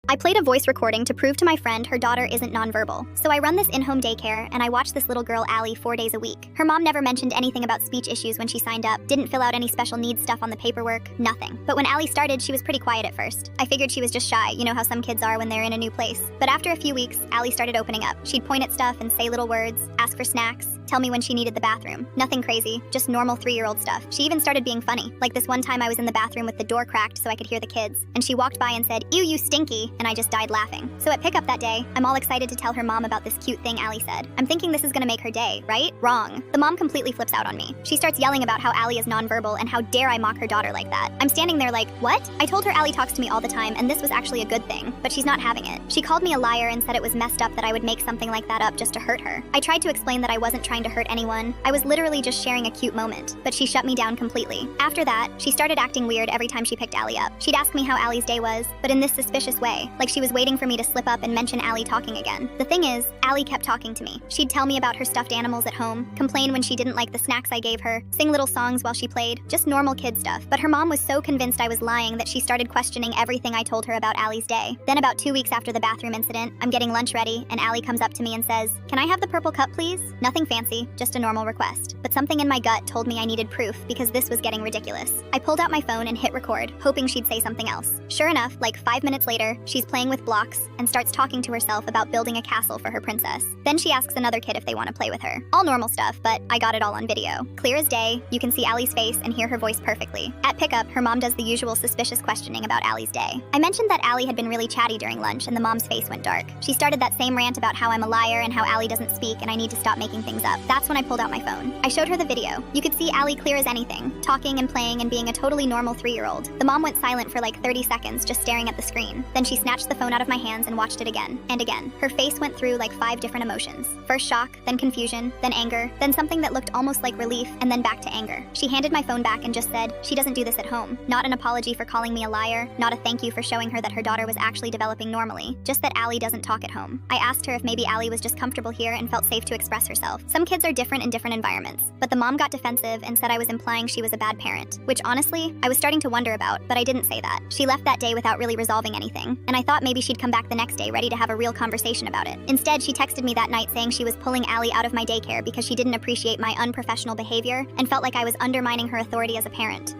I played a voice recording to prove to my friend her daughter isn't nonverbal. So I run this in-home daycare and I watch this little girl, Allie, 4 days a week. Her mom never mentioned anything about speech issues when she signed up, didn't fill out any special needs stuff on the paperwork, nothing. But when Allie started, she was pretty quiet at first. I figured she was just shy, you know how some kids are when they're in a new place. But after a few weeks, Allie started opening up. She'd point at stuff and say little words, ask for snacks, tell me when she needed the bathroom. Nothing crazy, just normal 3-year-old stuff. She even started being funny. Like this one time I was in the bathroom with the door cracked so I could hear the kids, and she walked by and said, "Ew, you stinky," and I just died laughing. So at pickup that day, I'm all excited to tell her mom about this cute thing Allie said. I'm thinking this is gonna make her day, right? Wrong. The mom completely flips out on me. She starts yelling about how Allie is nonverbal and how dare I mock her daughter like that. I'm standing there like, what? I told her Allie talks to me all the time and this was actually a good thing, but she's not having it. She called me a liar and said it was messed up that I would make something like that up just to hurt her. I tried to explain that I wasn't trying to hurt anyone. I was literally just sharing a cute moment, but she shut me down completely. After that, she started acting weird every time she picked Allie up. She'd ask me how Allie's day was, but in this suspicious way, like she was waiting for me to slip up and mention Allie talking again. The thing is, Allie kept talking to me. She'd tell me about her stuffed animals at home, complain when she didn't like the snacks I gave her, sing little songs while she played, just normal kid stuff. But her mom was so convinced I was lying that she started questioning everything I told her about Allie's day. Then about 2 weeks after the bathroom incident, I'm getting lunch ready, and Allie comes up to me and says, "Can I have the purple cup, please?" Nothing fancy, just a normal request. But something in my gut told me I needed proof because this was getting ridiculous. I pulled out my phone and hit record, hoping she'd say something else. Sure enough, like 5 minutes later, she's playing with blocks and starts talking to herself about building a castle for her princess. Then she asks another kid if they want to play with her. All normal stuff, but I got it all on video. Clear as day, you can see Allie's face and hear her voice perfectly. At pickup, her mom does the usual suspicious questioning about Allie's day. I mentioned that Allie had been really chatty during lunch and the mom's face went dark. She started that same rant about how I'm a liar and how Allie doesn't speak and I need to stop making things up. That's when I pulled out my phone. I showed her the video. You could see Allie clear as anything, talking and playing and being a totally normal 3-year-old. The mom went silent for like 30 seconds just staring at the screen. Then she snatched the phone out of my hands and watched it again and again. Her face went through like 5 different emotions. First shock, then confusion, then anger, then something that looked almost like relief, and then back to anger. She handed my phone back and just said, she doesn't do this at home. Not an apology for calling me a liar, not a thank you for showing her that her daughter was actually developing normally, just that Allie doesn't talk at home. I asked her if maybe Allie was just comfortable here and felt safe to express herself. Some kids are different in different environments, but the mom got defensive and said I was implying she was a bad parent, which honestly, I was starting to wonder about, but I didn't say that. She left that day without really resolving anything, and I thought maybe she'd come back the next day ready to have a real conversation about it. Instead, she texted me that night saying she was pulling Allie out of my daycare because she didn't appreciate my unprofessional behavior and felt like I was undermining her authority as a parent.